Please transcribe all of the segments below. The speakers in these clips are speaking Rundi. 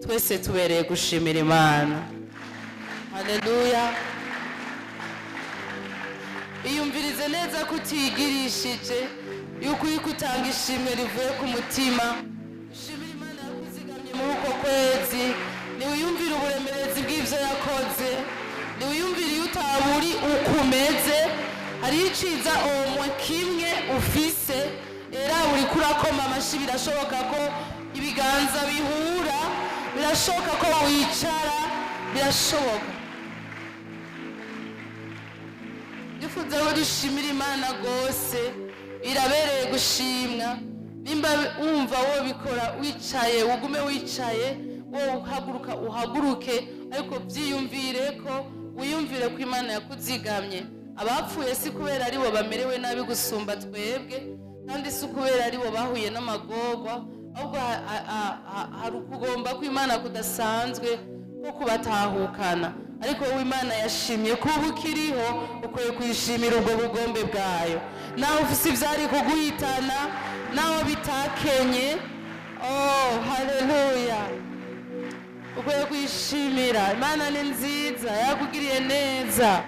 twese tubereye gushimira Imana. Haleluya. Iyumvirize neza kutigirishije yuko ukutanga ishimwe rivuye ku mutima. Shimira Imana yakuzigamye muri uko kwezi. Ni wiyumvira uburemerezi bw'ivyo yakoze. Ni wiyumvira iyo utaburi ukumeze. Hari iciza omwe kimwe ufise. Era uri kurakoma amashi birashoboka ko ibiganza bihura. Birashoboka ko wicara. Birashoboka. Ndifuza ko dushimira Imana gose. Irabereye gushimwa. Nimba wumva wo bikora wicaye ugume wicaye wo uhaguruke ariko byiyumvire ko wiyumvire ko Imana yakuzigamye. Abapfuye si kubera ari bo bamerewe nabi gusumba twebwe kandi si kubera ari bo bahuye n'amagorwa ahubwo hari ukugomba ko Imana kudasanzwe ko kubatahukana ariko wowe Imana yashimye ko ubukiriho ukwiye kwishimira ubwo bugombe bwayo. Nawe ufise ivyari kuguhitana nawe bitakenye, oh haleluya, ukwiye kwishimira. Imana ni nziza, yakugiriye neza.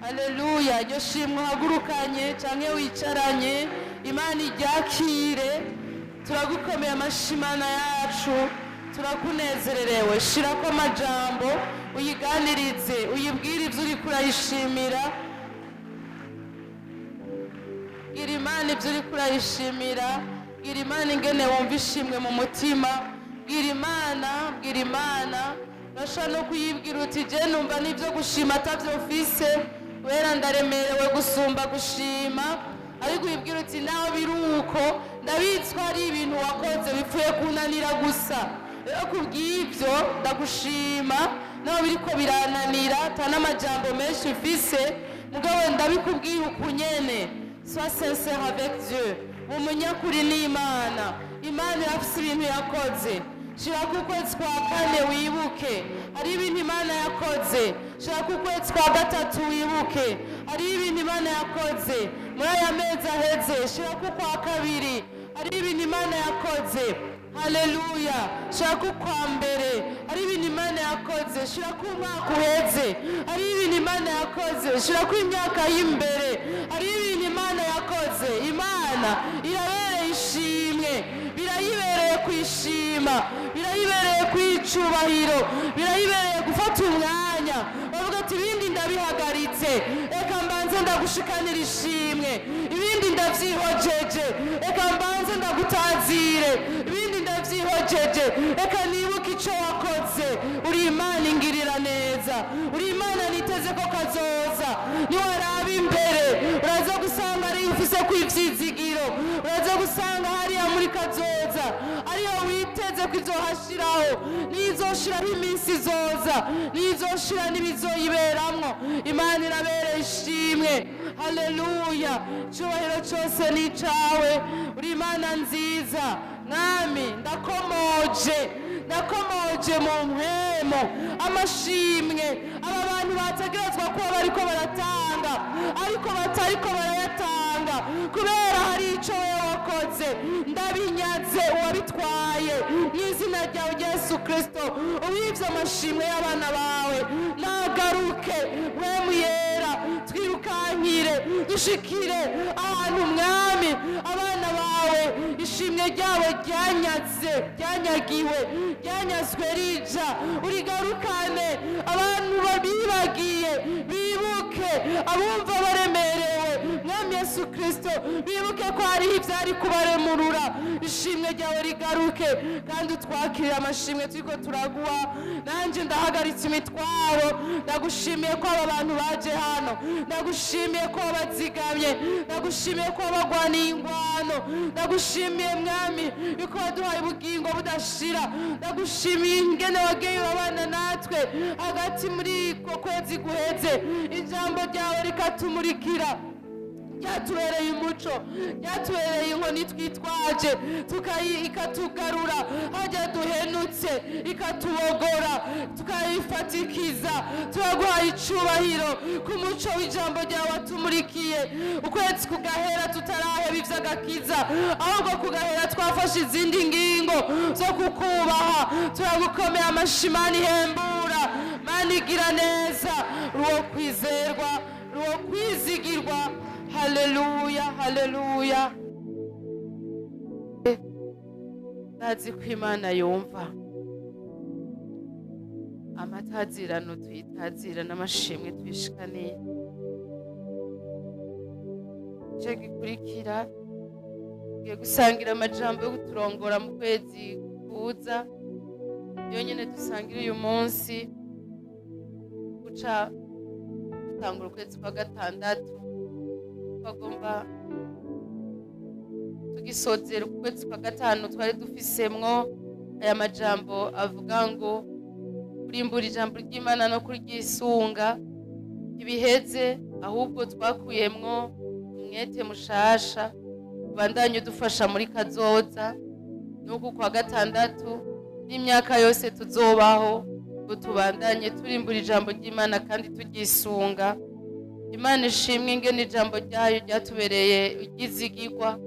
Haleluya. Iryo shimwe uhagurukanye canke wicaranye Imana iryakire. Turagukomeye amashi Imana yacu, turakunezererewe. Shirako amajambo uyiganirize, uyibwire ivyo uriko urayishimira. Gira Imana ivyo uriko urayishimira. Gira Imana ingene wumva ishimwe mu mutima. Gira Imana urashobora no kuyibwira uti je numva n'ivyo gushima atavyo ufise wera ndaremerewe gusumba gushima, ariko uyibwira uti naho biruko ndabizi ko ari ibintu wakoze bipfuye kunanira gusa, rero kubw'ivyo ndagushima naho biriko birananira ata n'amajambo menshi ufise mugabo ndabikubwira uku nyene. Sois sincère avec Dieu. Umunyakuri ni Imana. Imana irafise ibintu yakoze. Shira ku kwezi kwa kane wibuke hari ibintu Imana yakoze. Shira ku kwezi kwa gatatu wibuke hari ibintu Imana yakoze. Muri aya mezi aheze shira ku kwa kabiri hari ibintu Imana yakoze. Haleluya. Shira ku kwa mbere hari ibintu Imana yakoze. Shira ku mwaka uheze hari ibintu Imana yakoze. Shira ku imyaka y'imbere hari ibintu Imana yakoze. Imana irabereye ishimwe, birayibereye kwishima, birayibereye kwicubahiro, birayibereye gufata umwanya bavuga ati ibindi ndabihagaritse, reka mbanze ndagushikanira ishimwe, ibindi ndavyihojeje, reka mbanze ndagutazire, ibindi ndavyihojeje, reka nibuke ico wakoze. Uri Imana ingirira neza, uri Imana niteze ko kazoza. Niwaraba imbere uraza gusanga ari ufise kw'ivyizigiro, uraza gusanga hariya muri kazoza ariyo witeze ko izohashiraho, nizoshiraho iminsi izoza, nizoshira n'ibizoyiberamwo. Imana irabereye ishimwe. Haleluya. Cyubahiro cyose ni icawe. Uri Imana nziza. Mwami ndakomoje mu mpwemo amashimwe aba bantu bategerezwa kuba bariko baratanga ariko batariko barayatanga kubera hari ico wewe wakoze. Ndabinyaze uwabitwaye mw'izina ryawe Yesu Kristo. Uwivye amashimwe y'abana bawe nagaruke wemu yera, twirukankire dushikire ahantu Mwami abana bawe ishimwe ryabo ryanyagiwe, ryanyazwe rija. Urigarukane abantu babibagiye, bibuke abumva baremerewe. Mwami Yesu Kristo, bibuke ko hariho ivyari kubaremurura. Ishimwe ryawe rigaruke kandi utwakirire amashimwe turiko turaguha. Nanje ndahagaritse imitwaro, ndagushimiye ko aba bantu baje hano, ndagushimiye ko wabazigamye, ndagushimiye ko wabagwaniye ingwano, ndagushimiye Mwami yuko waduhaye ubugingo budashira, ndagushimiye ingene wagiye urabana natwe hagati muri ko kwezi guheze. Ijambo ryawe rikatumurikira, ryatubereye umuco, ryatubereye inkoni twitwaje ikatugarura hajya duhenutse. ikatubogora tukayifatikiza. Turaguhaye icubahiro ku muco w'ijambo ryawe watumurikiye, ukwezi kugahera tutaraheba ivy'agakiza, ahubwo kugahera twafashe izindi ngingo zo kukubaha. Turagukomera amashi Mana ihembura, Mana igira neza, ruwo kwizerwa, ruwo kwizigirwa. Haleluya, haleluya. Ndazi ko Imana yumva amatazirano tuyitazira n'amashimwe twishikaniye. Ico gikurikira tugiye gusangira amajambo yo kuturongora mu kwezi kuza, yonyene dusangira uyu munsi guca dutangura ukwezi kwa gatandatu. Twagomba tugisozera ukwezi kwa gatanu twari dufisemwo aya majambo avuga ngo kurimbura ijambo ry'Imana no kuryisunga ntibiheze, ahubwo twakuyemwo umwete mushasha ubandanye udufasha muri kazoza n'uku kwa gatandatu n'imyaka yose tuzobaho, ngo tubandanye turimbura ijambo ry'Imana kandi turyisunga. Imana ishimwe ingene ijambo ryayo ryatubereye iryizigirwa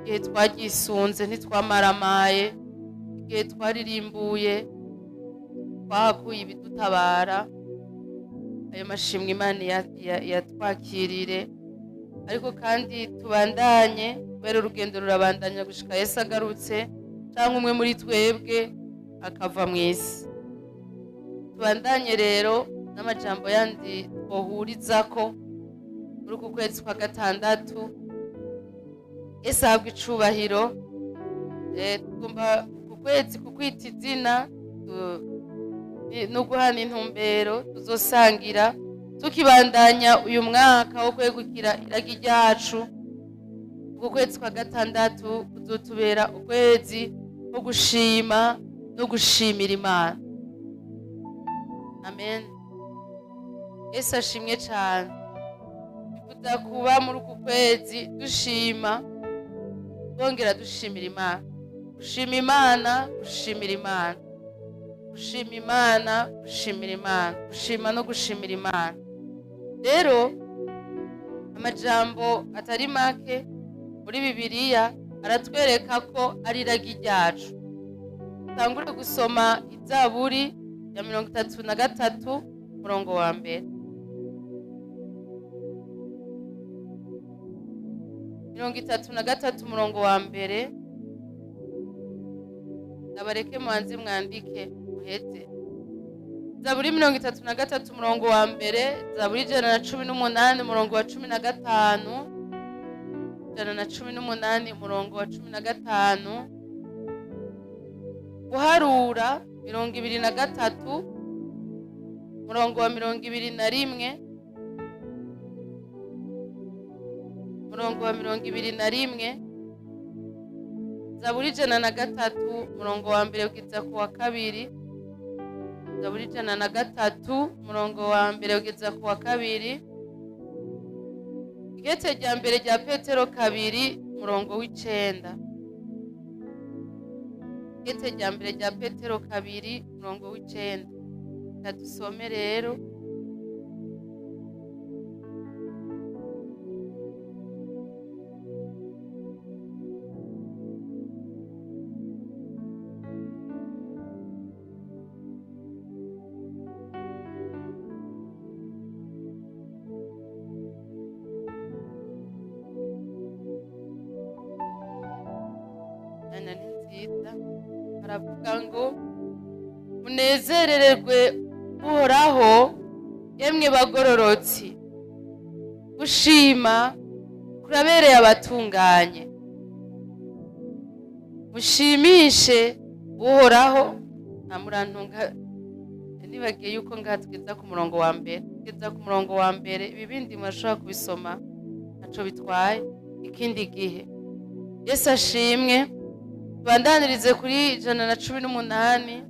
igihe twaryisunze, ntitwamaramaye, igihe twaririmbuye twahakuye ibidutabara. Ayo mashimwe Imana yatwakirire, ariko kandi tubandanye, kubera urugendo rurabandanya gushika Yesu agarutse canke umwe muri twebwe akava mw'isi. Tubandanye rero n'amajambo yandi twohurizako muri uku kwezi kwa gatandatu. Yesu ahabwa icubahiro. Tugomba ku kwezi kukwita izina no guhana intumbero tuzosangira tukibandanya uyu mwaka wo kwegukira iragi ryacu. Uku kwezi kwa gatandatu kuzotubera ukwezi ko gushima no gushimira Imana. Amen. Yesu ashimwe cane. Bifuza kuba muri uku kwezi dushima, twongera dushimira Imana. Gushima Imana, gushimira Imana, gushima Imana, gushimira Imana, gushima no gushimira Imana. Rero amajambo atari make muri Bibiliya aratwereka ko ari iragi ryacu. Tangure gusoma Izaburi ya 33 murongo wa mbere. 33 murongo wa mbere. Nabareke mwanze mwandike muheze. Zaburi 33 murongo wa mbere, Zaburi 118 murongo wa 15, 118 murongo wa 15, guharura 23 murongo wa 21, murongo wa 21, Zaburi 103 murongo wa mbere kugeza ku wa kabiri, Zaburi 103 murongo wa mbere kugeza ku wa kabiri, igete rya mbere rya Petero 2 murongo w'icenda, igete rya mbere rya Petero 2 murongo w'icenda. Dusome rero. Aravuga ngo munezerererwe Uhoraho yemwe bagororotsi, gushima kurabereye abatunganye. Mushimishe Uhoraho. Namurantunga nibagiye yuko ngatugeza ku murongo wa mbere, tugeza ku murongo wa mbere. Ibi bindi mwashobora kubisoma ntaco bitwaye ikindi gihe. Yesu ashimwe. Bandanirize kuri 118.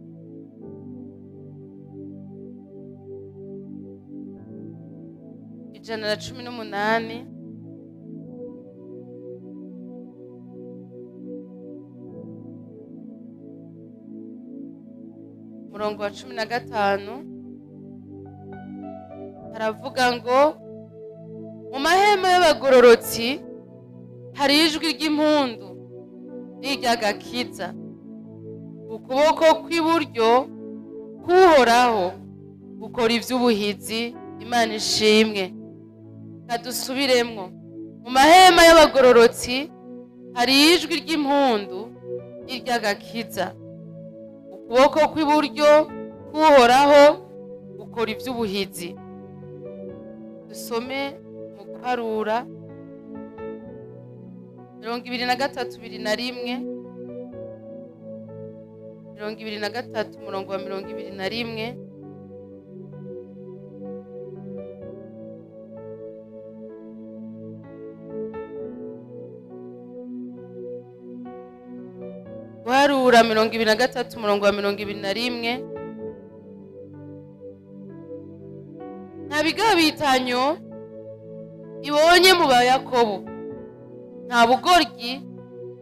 Ijana na 18. umurongo wa 15 haravuga ngo mu mahema y'abagororotsi hari ijwi ry'impundu n'iry'agakiza, ukuboko kw'iburyo k'uhoraho gukora ivy'ubuhizi. Imana ishimwe. Kadusubiremwo. Mu mahema y'abagororotsi hari ijwi ry'impundu n'iry'agakiza, ukuboko kw'iburyo k'uhoraho gukora ivy'ubuhizi. Dusome mu guharura 23:21, 23 umurongo wa 21. Guharura 23 umurongo wa 21. Nta bigabitanyo ibonye mu Bayakobo, nta bugoryi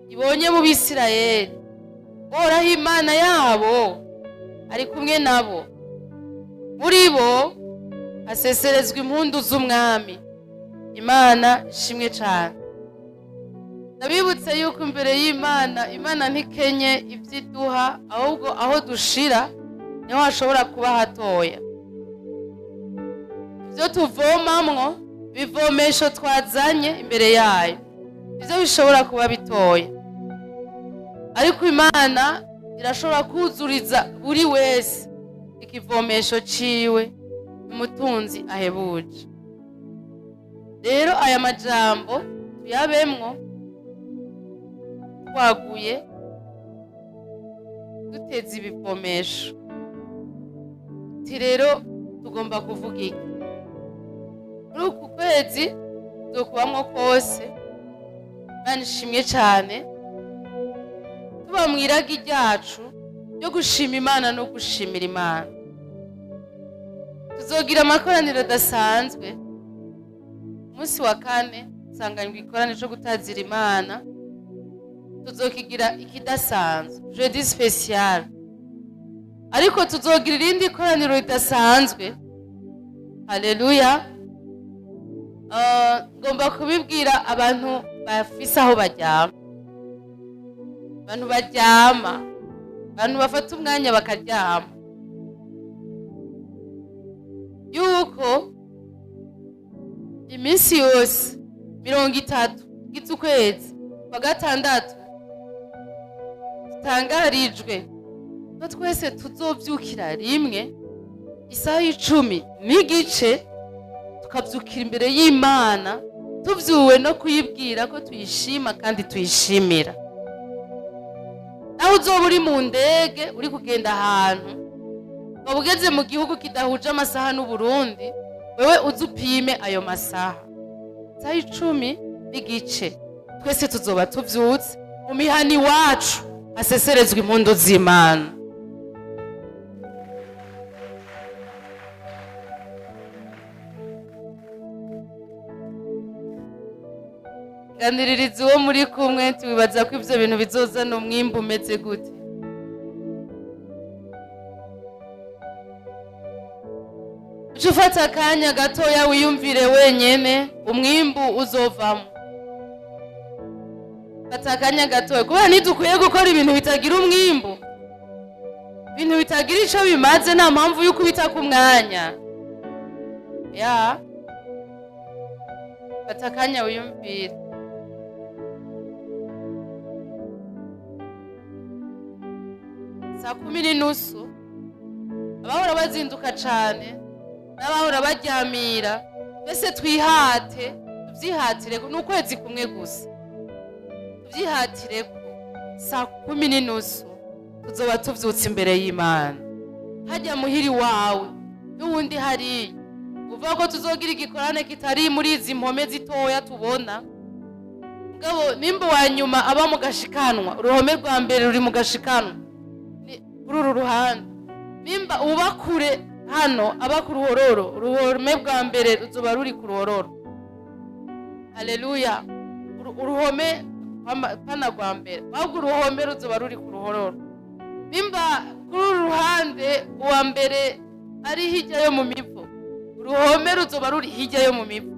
ibonye mu Bisirayeli. Uhoraho Imana yabo ari kumwe nabo, muri bo haseserezwa impundu z'umwami. Imana ishimwe cyane. Ndabibutse yuko imbere y'Imana, Imana ntikenye ivyiduha, ahubwo aho dushira niho hashobora kuba hatoya. Ivyo tuvomamwo, bivomesho twazanye imbere yayo, ivyo bishobora kuba bitoya, ariko Imana irashobora kuzuriza buri wese ikivomesho ciwe. Umutunzi ahebuje. Rero aya majambo tuyabemwo twaguye duteze ibivomesho. Ti rero tugomba kuvuga iki? Muri uku kwezi tuzokubamwo kose, Imana ishimwe cyane, tuba mwiragi ryacu ryo gushima Imana no gushimira Imana. Tuzogira amakoraniro adasanzwe. Umunsi wa 4 nsanganywe ikoraniro cyo gutazira Imana. Tuzokigira ikidasanzwe, jeudi special. Ariko tuzogira irindi koraniro ridasanzwe. Haleluya. Ngomba kubibwira abantu bafise aho baryama, abantu baryama, abantu bafata umwanya bakaryama, yuko iminsi yose 30 gitukwezi kwa gatandatu tangarijwe ko twese tuzovyukira rimwe isaha 10:30, tukavyukira imbere y'Imana tuvyuwe no kuyibwira ko tuyishima kandi tuyishimira. Naho uzoba uri mu ndege uri kugenda ahantu, wabugeze mu gihugu kidahuje amasaha n'u Burundi, wewe uzupime ayo masaha. Isaha 10:30 twese tuzoba tuvyutse mu mihani wacu haseserezwa impundu z'Imana. Ganiririza uwo muri kumwe, tubibaza ko ivyo bintu bizozana umwimbu umeze gute. Ufata akanya gatoya wiyumvire wenyene umwimbu uzovamo. Fata akanya gatoya, kubera ntidukwiye gukora ibintu bitagira umwimbu, ibintu bitagira ico bimaze, nta mpamvu yuko ubita ku mwanya. Fata akanya wiyumvire. Saa 10:30 abahora bazinduka cane n'abahora baryamira, mbese twihate, tuvyihatire. N'ukwezi kumwe gusa, tuvyihatireko. Saa 10:30 tuzoba tuvyutse imbere y'Imana. Hajya muhiri wawe n'uwundi hariya, uvuga ko tuzogira igikorane kitari muri izi mpome zitoya tubona. Mugabo nimba wa nyuma aba mu gashikanwa, uruhome rwa mbere ruri mu gashikanwa kuri uru ruhande. Nimba uba kure hano aba ku ruhororo, uruhome rwa mbere ruzoba ruri ku ruhororo. Haleluya. Uruhome pana rwa mbere, ahubwo uruhome ruzoba ruri ku ruhororo. nimba kuri uru ruhande uwa mbere ari hirya yo mu mivo, uruhome ruzoba ruri hirya yo mu mivo.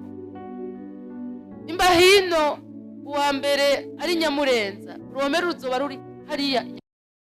Nimba hino uwa mbere ari Nyamurenza, uruhome ruzoba ruri hariya